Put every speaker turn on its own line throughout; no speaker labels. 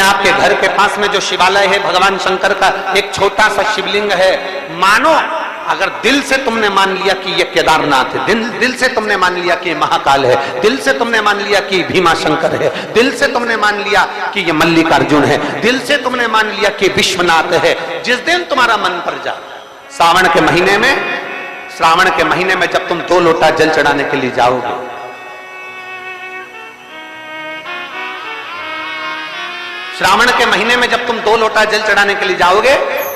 आपके घर के पास में जो शिवालय है भगवान शंकर का एक छोटा सा शिवलिंग है, मानो अगर दिल से तुमने मान लिया कि ये केदारनाथ है, दिल से तुमने मान लिया कि ये महाकाल है, दिल से तुमने मान लिया कि भीमा शंकर है, दिल से तुमने मान लिया कि ये मल्लिकार्जुन है, दिल से तुमने मान लिया कि विश्वनाथ है, जिस दिन तुम्हारा मन पर जा, श्रावण के महीने में जब तुम 2 लोटा जल चढ़ाने के लिए जाओगे, श्रावण के महीने में जब तुम 2 लोटा जल चढ़ाने के लिए जाओगे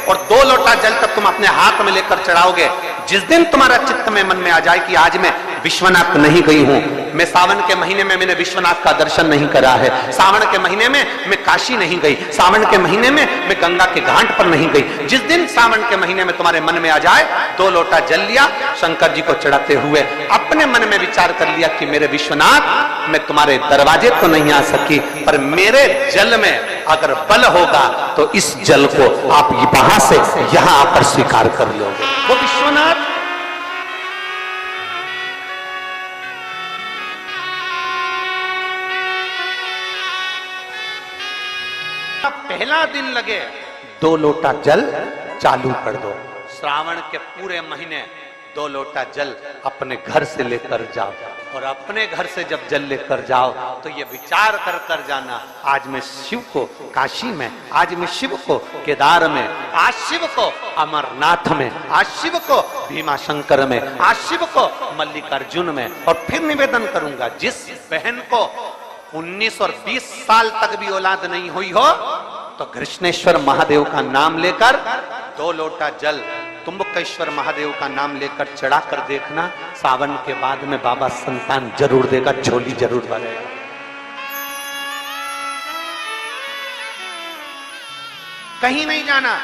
और 2 लोटा जल तब तुम अपने हाथ में लेकर चढ़ाओगे, जिस दिन तुम्हारा चित्त में मन में आ जाए कि आज मैं विश्वनाथ नहीं गई हूं, मैं सावन के महीने में मैंने विश्वनाथ का दर्शन नहीं करा है, सावन के महीने में मैं काशी नहीं गई, सावन के महीने में मैं गंगा के घाट पर नहीं गई, जिस दिन सावन के महीने में तुम्हारे मन में आ जाए 2 लोटा जल लिया, शंकर जी को चढ़ाते हुए अपने मन में विचार कर लिया कि मेरे विश्वनाथ, मैं तुम्हारे दरवाजे तो नहीं आ सकी, पर मेरे जल में अगर बल होगा तो इस जल को आप वहां से यहां आकर स्वीकार कर लोगे। वो विश्वनाथ पहला दिन लगे 2 लोटा जल चालू कर दो, श्रावण के पूरे महीने 2 लोटा जल अपने घर से लेकर जाओ, और अपने घर से जब जल लेकर जाओ तो ये विचार कर कर जाना, आज मैं शिव को काशी में, आज मैं शिव को केदार में, आज शिव को अमरनाथ में, आज शिव को भीमा शंकर में, आज शिव को मल्लिकार्जुन में। और फिर निवेदन करूंगा, जिस बहन को 19 और 20 साल तक भी औलाद नहीं हुई हो तो कृष्णेश्वर महादेव का नाम लेकर 2 लोटा जल तुम्बकेश्वर महादेव का नाम लेकर चढ़ा कर देखना, सावन के बाद में बाबा संतान जरूर देगा, झोली जरूर भरेगा। कहीं नहीं जाना,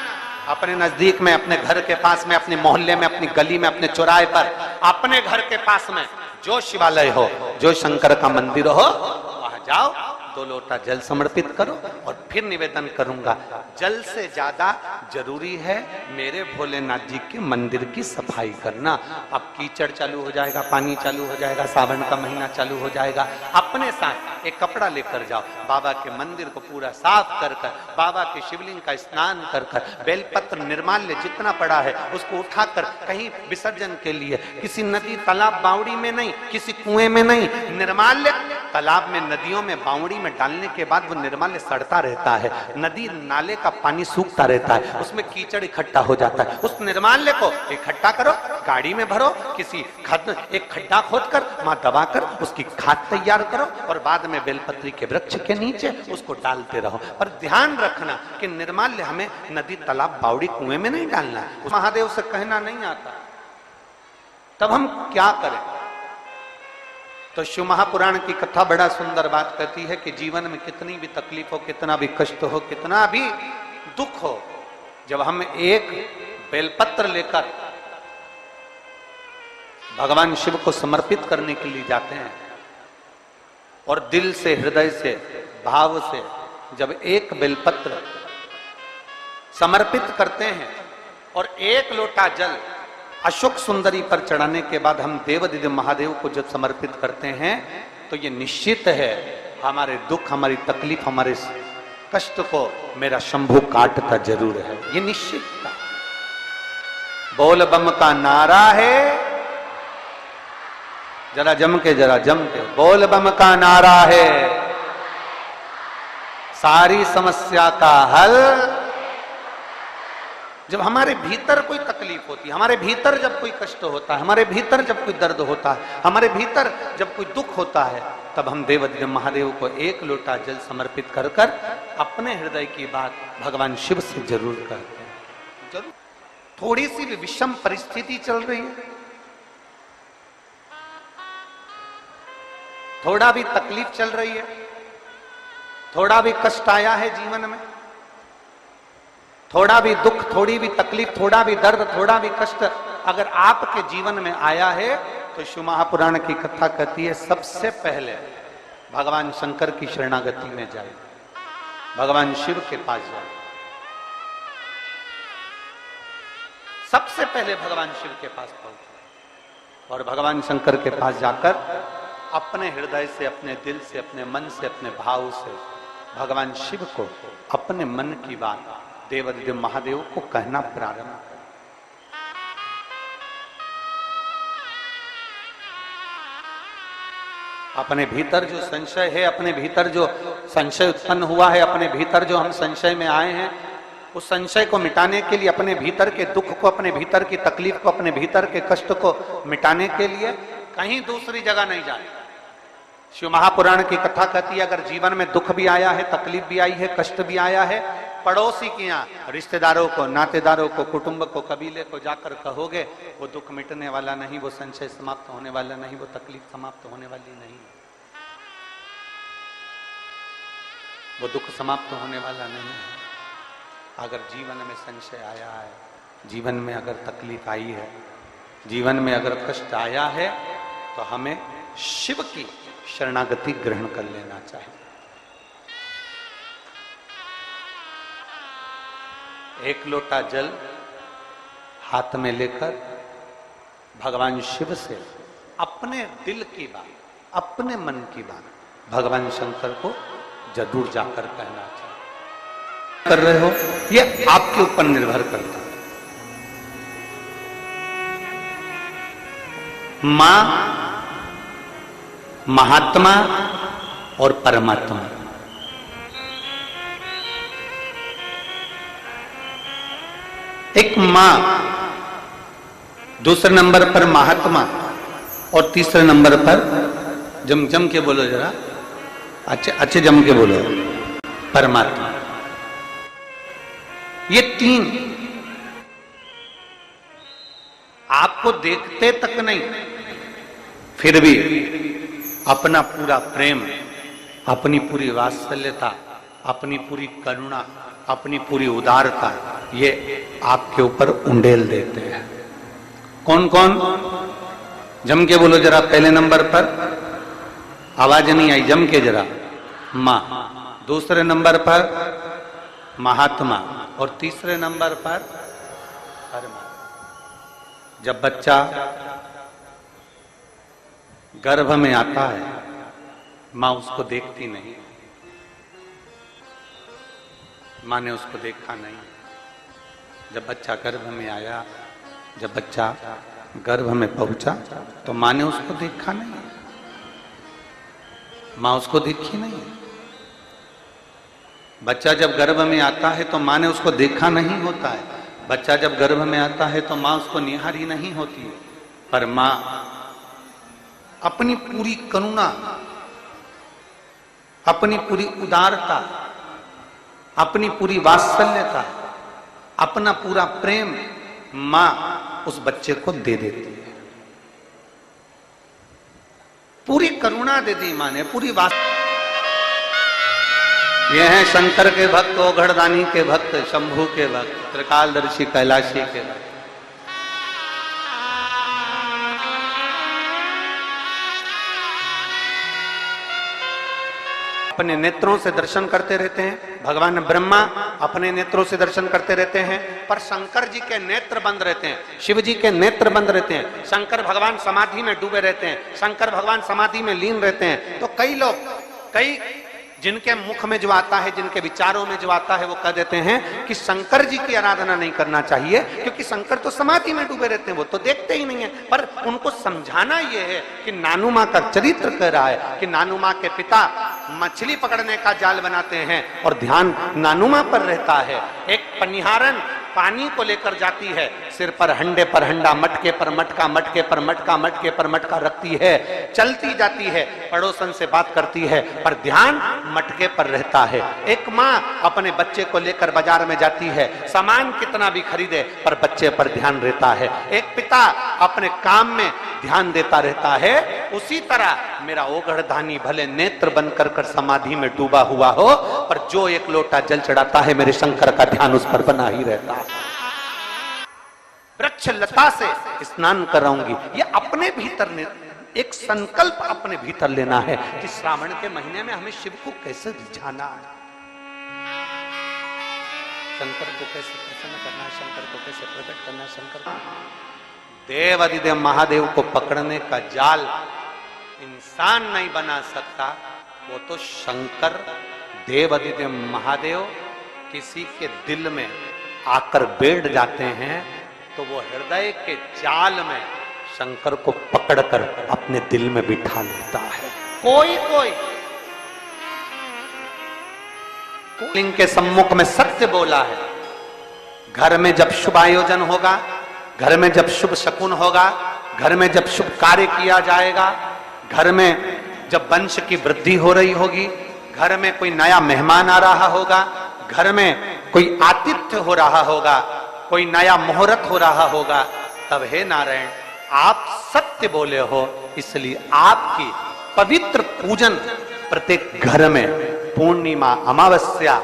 अपने नजदीक में, अपने घर के पास में, अपने मोहल्ले में, अपनी गली में, अपने चौराहे पर, अपने घर के पास में जो शिवालय हो, जो शंकर का मंदिर हो, वहां जाओ, 2 लोटा जल समर्पित करो। और फिर निवेदन करूंगा, जल से ज्यादा जरूरी है मेरे भोलेनाथ जी के मंदिर की सफाई करना। अब कीचड़ चालू हो जाएगा, पानी चालू हो जाएगा, सावन का महीना चालू हो जाएगा, अपने साथ एक कपड़ा लेकर जाओ, बाबा के मंदिर को पूरा साफ कर कर, बाबा के शिवलिंग का स्नान कर कर, बेलपत्र निर्माल्य जितना पड़ा है उसको उठाकर कहीं विसर्जन के लिए, किसी नदी तालाब बावड़ी में नहीं, किसी कुएं में नहीं, निर्माल्य तालाब में, नदियों में, बावड़ी में डालने के बाद वो निर्माल्य सड़ता रहता है, नदी नाले का पानी सूखता रहता है, उसमें कीचड़ इकट्ठा हो जाता है, उस निर्माल्य को इकट्ठा करो, गाड़ी में भरो, किसी एक खड्डा खोदकर वहां दबाकर उसकी खाद तैयार करो और बाद में बेलपत्री के वृक्ष के नीचे उसको डालते रहो। पर ध्यान रखना कि निर्माल्य हमें नदी तालाब बावड़ी कुएं में नहीं डालना, महादेव से कहना नहीं आता। तब हम क्या करें? तो शिव महापुराण की कथा बड़ा सुंदर बात कहती है कि जीवन में कितनी भी तकलीफ हो, कितना भी कष्ट हो, कितना भी दुख हो, जब हम एक बेलपत्र लेकर भगवान शिव को समर्पित करने के लिए जाते हैं और दिल से, हृदय से, भाव से जब एक बेलपत्र समर्पित करते हैं और 1 लोटा जल अशोक सुंदरी पर चढ़ाने के बाद हम देवदिव्य महादेव को जब समर्पित करते हैं तो ये निश्चित है हमारे दुख, हमारी तकलीफ, हमारे कष्ट को मेरा शंभू काटता जरूर है, ये निश्चित था। बोल बम का नारा है, जरा जम के, बोल बम का नारा है, सारी समस्या का हल। जब हमारे भीतर कोई तकलीफ होती है, हमारे भीतर जब कोई कष्ट होता है, हमारे भीतर जब कोई दर्द होता है, हमारे भीतर जब कोई दुख होता है, तब हम देवदेव महादेव को 1 लोटा जल समर्पित कर कर अपने हृदय की बात भगवान शिव से जरूर करते हैं। जरूर थोड़ी सी भी विषम परिस्थिति चल रही है, थोड़ा भी तकलीफ चल रही है, थोड़ा भी कष्ट आया है जीवन में, थोड़ा भी दुख, थोड़ी भी तकलीफ, थोड़ा भी दर्द, थोड़ा भी कष्ट अगर आपके जीवन में आया है तो शिव महापुराण की कथा कहती है सबसे पहले भगवान शंकर की शरणागति में जाए, भगवान शिव के पास जाए, सबसे पहले भगवान शिव के पास पहुंचे और भगवान शंकर के पास जाकर अपने हृदय से, अपने दिल से, अपने मन से, अपने भाव से भगवान शिव को अपने मन की बात देवादिदेव महादेव को कहना प्रारंभ करें। अपने भीतर जो संशय है, अपने भीतर जो संशय उत्पन्न हुआ है, अपने भीतर जो हम संशय में आए हैं, उस संशय को मिटाने के लिए, अपने भीतर के दुख को, अपने भीतर की तकलीफ को, अपने भीतर के कष्ट को मिटाने के लिए कहीं दूसरी जगह नहीं जाए। शिव महापुराण की कथा कहती है, अगर जीवन में दुख भी आया है, तकलीफ भी आई है, कष्ट भी आया है, पड़ोसी के यहाँ, रिश्तेदारों को, नातेदारों को, कुटुंब को, कबीले को जाकर कहोगे, वो दुख मिटने वाला नहीं, वो संशय समाप्त होने वाला नहीं, वो तकलीफ समाप्त होने वाली नहीं, वो दुख समाप्त होने वाला नहीं है। अगर जीवन में संशय आया है, जीवन में अगर तकलीफ आई है, जीवन में अगर कष्ट आया है, तो हमें शिव की शरणागति ग्रहण कर लेना चाहिए। एक लोटा जल हाथ में लेकर भगवान शिव से अपने दिल की बात, अपने मन की बात भगवान शंकर को जरूर जाकर कहना चाहिए। कर रहे हो, ये आपके ऊपर निर्भर करता है। मां, महात्मा और परमात्मा, एक मां, दूसरे नंबर पर महात्मा और तीसरे नंबर पर जम के बोलो जरा, अच्छे जम के बोलो, परमात्मा। ये तीन आपको देखते तक नहीं, फिर भी अपना पूरा प्रेम, अपनी पूरी वात्सल्यता, अपनी पूरी करुणा, अपनी पूरी उदारता, ये आपके ऊपर उंडेल देते हैं। कौन कौन? जम के बोलो जरा। पहले नंबर पर, आवाज नहीं आई, जम के जरा, मां। दूसरे नंबर पर महात्मा और तीसरे नंबर पर परमात्मा। जब बच्चा गर्भ में आता है, मां उसको देखती नहीं, मां ने उसको देखा नहीं। जब बच्चा गर्भ में आया, जब बच्चा गर्भ में पहुंचा, तो मां ने उसको देखा नहीं, मां उसको देखी नहीं। बच्चा जब गर्भ में आता है तो मां ने उसको देखा नहीं होता है। बच्चा जब गर्भ में आता है तो मां उसको निहारी नहीं होती है, पर मां अपनी पूरी करुणा, अपनी पूरी उदारता, अपनी पूरी वात्सल्यता, अपना पूरा प्रेम मां उस बच्चे को दे देती है। पूरी करुणा दे दी मां ने, पूरी ये हैं शंकर के भक्त, ओघड़दानी के भक्त, शंभू के भक्त, त्रिकालदर्शी कैलाशी के भक्त। अपने नेत्रों से दर्शन करते रहते हैं। भगवान ब्रह्मा अपने नेत्रों से दर्शन करते रहते हैं, पर शंकर जी के नेत्र बंद रहते हैं, शिव जी के नेत्र बंद रहते हैं। शंकर भगवान समाधि में डूबे रहते हैं, शंकर भगवान समाधि में लीन रहते हैं। तो कई लोग, कई जिनके मुख में जो आता है, जिनके विचारों में जो आता है, वो कह देते हैं कि शंकर जी की आराधना नहीं करना चाहिए, क्योंकि शंकर तो समाधि में डूबे रहते हैं, वो तो देखते ही नहीं है। पर उनको समझाना यह है कि नानू मां का चरित्र कह रहा है कि नानू मां के पिता मछली पकड़ने का जाल बनाते हैं और ध्यान नानू मां पर रहता है। एक पनिहारन पानी को लेकर जाती है, सिर पर हंडे पर हंडा, मटके पर मटका, मटके पर मटका, मटके पर मटका रखती है, चलती जाती है, पड़ोसन से बात करती है, पर ध्यान मटके पर रहता है। एक माँ अपने बच्चे को लेकर बाजार में जाती है, सामान कितना भी खरीदे पर बच्चे पर ध्यान रहता है। एक पिता अपने काम में ध्यान देता रहता है। उसी तरह मेरा ओघड़दानी भले नेत्र बंद कर कर समाधि में डूबा हुआ हो, पर जो एक लोटा जल चढ़ाता है, मेरे शंकर का ध्यान उस पर बना ही रहता है। वृक्ष लता से स्नान कराऊंगी, ये अपने भीतर एक संकल्प अपने भीतर लेना है कि श्रावण के महीने में हमें शिव को कैसे रिझाना है, शंकर को कैसे प्रसन्न करना है, शंकर को कैसे प्रकट करना है। शंकर को देव अधिदेव महादेव को पकड़ने का जाल इंसान नहीं बना सकता, वो तो शंकर देव अधिदेव महादेव किसी के दिल में आकर बैठ जाते हैं तो वो हृदय के जाल में शंकर को पकड़कर अपने दिल में बिठा लेता है। कोई कोई लिंग के सम्मुख में सत्य बोला है। घर में जब शुभ आयोजन होगा, घर में जब शुभ शकुन होगा, घर में जब शुभ कार्य किया जाएगा, घर में जब वंश की वृद्धि हो रही होगी, घर में कोई नया मेहमान आ रहा होगा, घर में कोई आतिथ्य हो रहा होगा, कोई नया मुहूर्त हो रहा होगा, तब हे नारायण आप सत्य बोले हो, इसलिए आपकी पवित्र पूजन प्रत्येक घर में पूर्णिमा, अमावस्या,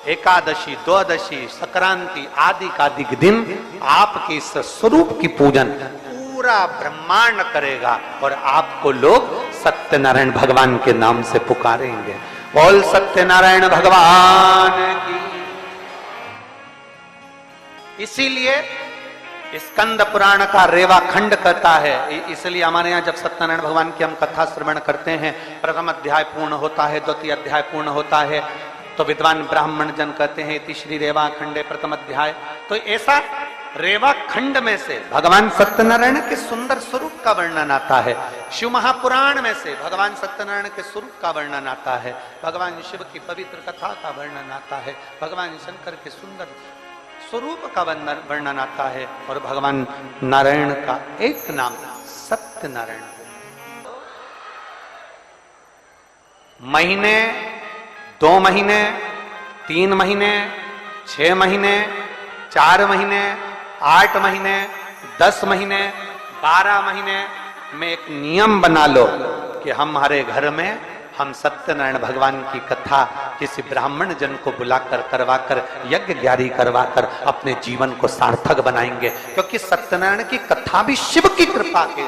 एकादशी, द्वादशी, संक्रांति आदि का दिन आपके इस स्वरूप की पूजन पूरा ब्रह्मांड करेगा और आपको लोग सत्यनारायण भगवान के नाम से पुकारेंगे। बोल सत्यनारायण भगवान की। इसीलिए स्कंद पुराण का रेवा खंड कहता है, इसलिए हमारे यहाँ जब सत्यनारायण भगवान की हम कथा श्रवण करते हैं, प्रथम अध्याय पूर्ण होता है, द्वितीय अध्याय पूर्ण होता है, तो विद्वान ब्राह्मण जन कहते हैं इति श्री रेवा खंडे प्रथम अध्याय। तो ऐसा रेवा खंड में से भगवान सत्यनारायण के सुंदर स्वरूप का वर्णन आता है। शिव महापुराण में से भगवान सत्यनारायण के स्वरूप का वर्णन आता है, भगवान शिव की पवित्र कथा का वर्णन आता है, भगवान शंकर के सुंदर स्वरूप का वर्णन आता है, और भगवान नारायण का एक नाम सत्यनारायण है। महीने, 2 महीने, 3 महीने, 6 महीने, 4 महीने, 8 महीने, 10 महीने, 12 महीने में एक नियम बना लो कि हमारे घर में हम सत्यनारायण भगवान की कथा किसी ब्राह्मण जन को बुलाकर करवाकर यज्ञ ग्यारी करवाकर अपने जीवन को सार्थक बनाएंगे, क्योंकि सत्यनारायण की कथा भी शिव की कृपा के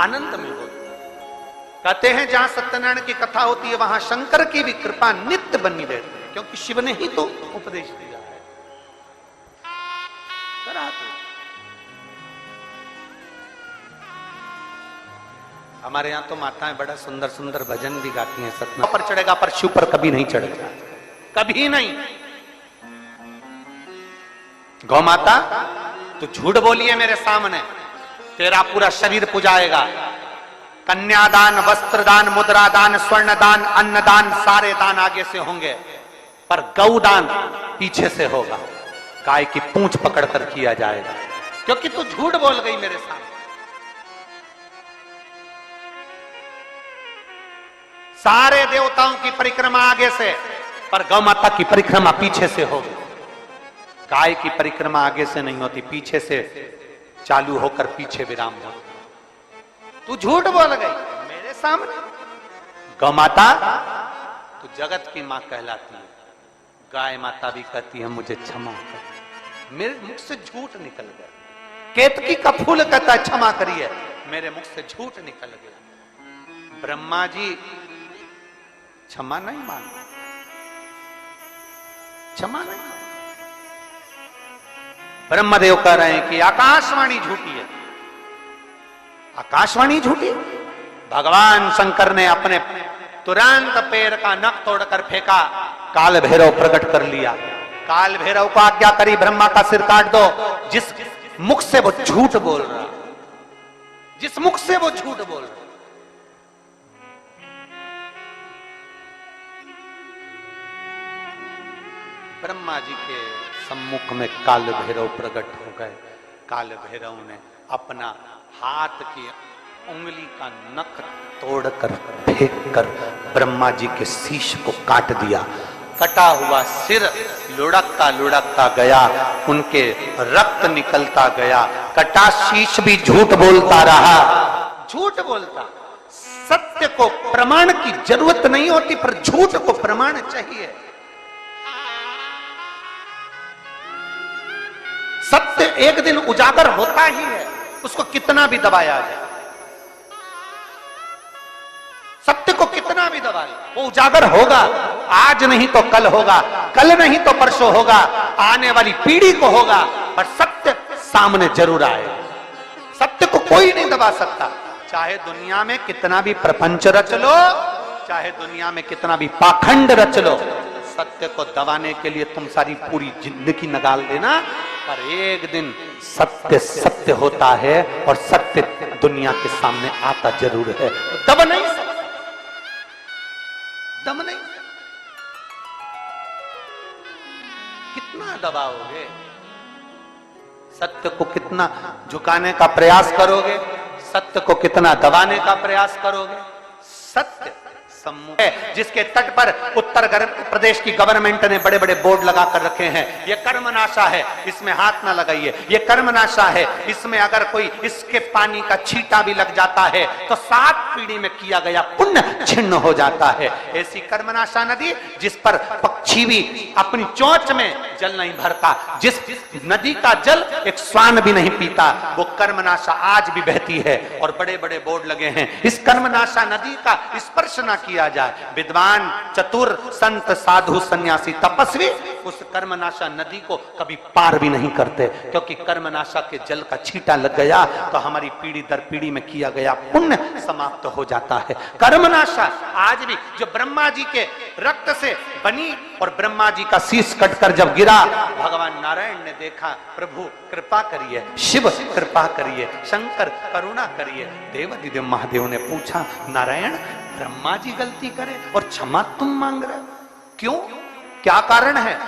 आनंद में होती है। कहते हैं जहां सत्यनारायण की कथा होती है वहां शंकर की भी कृपा नित्य बनी रहती है, क्योंकि शिव ने ही तो उपदेश दिया है। हमारे यहाँ तो माताएं बड़ा सुंदर सुंदर भजन भी गाती हैं। सत्यनारायण पर चढ़ेगा पर शिव पर कभी नहीं चढ़ेगा, कभी नहीं। गौ माता तू झूठ बोलिए मेरे सामने, तेरा पूरा शरीर पुजाएगा। कन्यादान, वस्त्रदान, मुद्रादान, स्वर्णदान, अन्नदान, सारे दान आगे से होंगे, पर गौदान पीछे से होगा। गाय की पूंछ पकड़कर किया जाएगा, क्योंकि तू झूठ बोल गई मेरे सामने। सारे देवताओं की परिक्रमा आगे से, पर गौ माता की परिक्रमा पीछे से होगी। गाय की परिक्रमा आगे से नहीं होती, पीछे से चालू होकर पीछे विराम होती। तू झूठ बोल गई मेरे सामने। गौ माता तू जगत की मां कहलाती है। गाय माता भी कहती है मुझे क्षमा कर, मेरे मुख से झूठ निकल गया। केतकी का फूल कहता है क्षमा करिए, मेरे मुख से झूठ निकल गया। ब्रह्मा जी क्षमा नहीं मांगते, क्षमा नहीं। ब्रह्मदेव कह रहे हैं कि आकाशवाणी झूठी है। आकाशवाणी झूठी? भगवान शंकर ने अपने तुरंत पैर का नख तोड़कर फेंका, काल भैरव प्रकट कर लिया। काल भैरव को आज्ञा करी ब्रह्मा का सिर काट दो। जिस मुख से वो झूठ बोल रहा, जिस मुख से वो झूठ बोल रहा, ब्रह्मा जी के सम्मुख में काल भैरव प्रकट हो गए। काल भैरव ने अपना हाथ की उंगली का नख तोड़कर फेंककर ब्रह्मा जी के शीश को काट दिया। कटा हुआ सिर लुढ़कता लुढ़कता गया, उनके रक्त निकलता गया। कटा शीश भी झूठ बोलता रहा, झूठ बोलता। सत्य को प्रमाण की जरूरत नहीं होती, पर झूठ को प्रमाण चाहिए। सत्य एक दिन उजागर होता ही है, उसको कितना भी दबाया जाए। सत्य को कितना भी दबा ले, वो उजागर होगा। आज नहीं तो कल होगा, कल नहीं तो परसों होगा, आने वाली पीढ़ी को होगा, पर सत्य सामने जरूर आएगा। सत्य को कोई नहीं दबा सकता। चाहे दुनिया में कितना भी प्रपंच रच लो, चाहे दुनिया में कितना भी पाखंड रच लो, सत्य को दबाने के लिए तुम सारी पूरी जिंदगी निकाल देना, पर एक दिन सत्य सत्य होता है और सत्य दुनिया के सामने आता जरूर है। दब नहीं सकते, दम नहीं। कितना दबाओगे, सत्य को कितना झुकाने का प्रयास करोगे, सत्य को कितना दबाने का प्रयास करोगे। सत्य सम्मुख है, जिसके तट पर उत्तर प्रदेश की गवर्नमेंट ने बड़े बड़े बोर्ड लगा कर रखे हैं, ये कर्मनाशा है, इसमें हाथ ना लगाइए, ये कर्मनाशा है, इसमें अगर कोई इसके पानी का छींटा भी लग जाता है तो 7 पीढ़ी में किया गया पुण्य छिन्न हो जाता है। ऐसी कर्मनाशा नदी जिस पर पक्षी भी अपनी चोंच में जल नहीं भरता, जिस नदी का जल एक श्वान भी नहीं पीता, वो कर्मनाशा आज भी बहती है और बड़े बड़े बोर्ड लगे हैं। इस कर्मनाशा नदी का स्पर्श ना किया जाए। विद्वान, चतुर, संत, साधु, सन्यासी, तपस्वी उस कर्मनाशा नदी को कभी पार भी नहीं करते, क्योंकि कर्मनाशा के जल का छींटा लग गया तो हमारी पीढ़ी दर पीढ़ी में किया गया पुण्य समाप्त हो जाता है। कर्मनाशा आज भी जो ब्रह्मा जी के रक्त से बनी और ब्रह्मा जी का शीश कटकर जब गिरा, भगवान नारायण ने देखा, प्रभु कृपा करिए, शिव कृपा करिए, शंकर करुणा करिए। देवाधिदेव महादेव ने पूछा, नारायण ब्रह्मा जी गलती करे और क्षमा तुम मांग रहे हो, क्यों, क्या कारण है?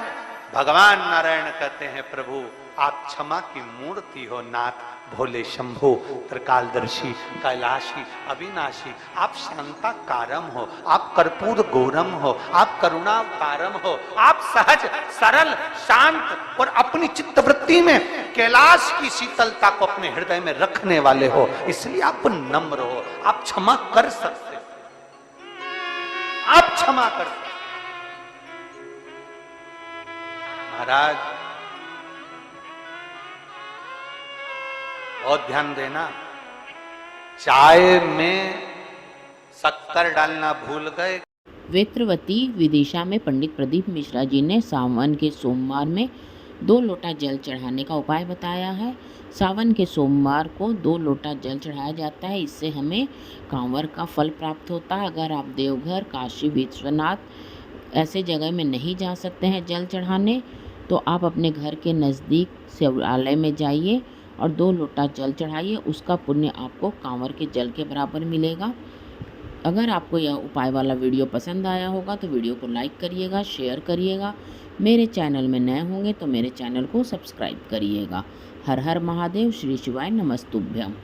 भगवान नारायण कहते हैं, प्रभु आप क्षमा की मूर्ति हो नाथ, भोले शंभो, त्रिकालदर्शी, कैलाशी, अविनाशी, आप शांताकारम हो, आप कर्पूर गौरम हो, आप करुणाकारम हो, आप सहज सरल शांत और अपनी चित्तवृत्ति में कैलाश की शीतलता को अपने हृदय में रखने वाले हो, इसलिए आप नम्र हो, आप क्षमा कर सकते, आप क्षमा कर सकते। महाराज बहुत ध्यान देना, चाय में शक्कर डालना भूल गए।
वेत्रवती विदिशा में पंडित प्रदीप मिश्रा जी ने सावन के सोमवार में 2 लोटा जल चढ़ाने का उपाय बताया है। सावन के सोमवार को 2 लोटा जल चढ़ाया जाता है, इससे हमें कांवर का फल प्राप्त होता है। अगर आप देवघर, काशी विश्वनाथ ऐसे जगह में नहीं जा सकते हैं जल चढ़ाने, तो आप अपने घर के नज़दीक शिवालय में जाइए और 2 लोटा जल चढ़ाइए, उसका पुण्य आपको कांवर के जल के बराबर मिलेगा। अगर आपको यह उपाय वाला वीडियो पसंद आया होगा तो वीडियो को लाइक करिएगा, शेयर करिएगा। मेरे चैनल में नए होंगे तो मेरे चैनल को सब्सक्राइब करिएगा। हर हर महादेव, श्री शिवाय नमस्तुभ्यम।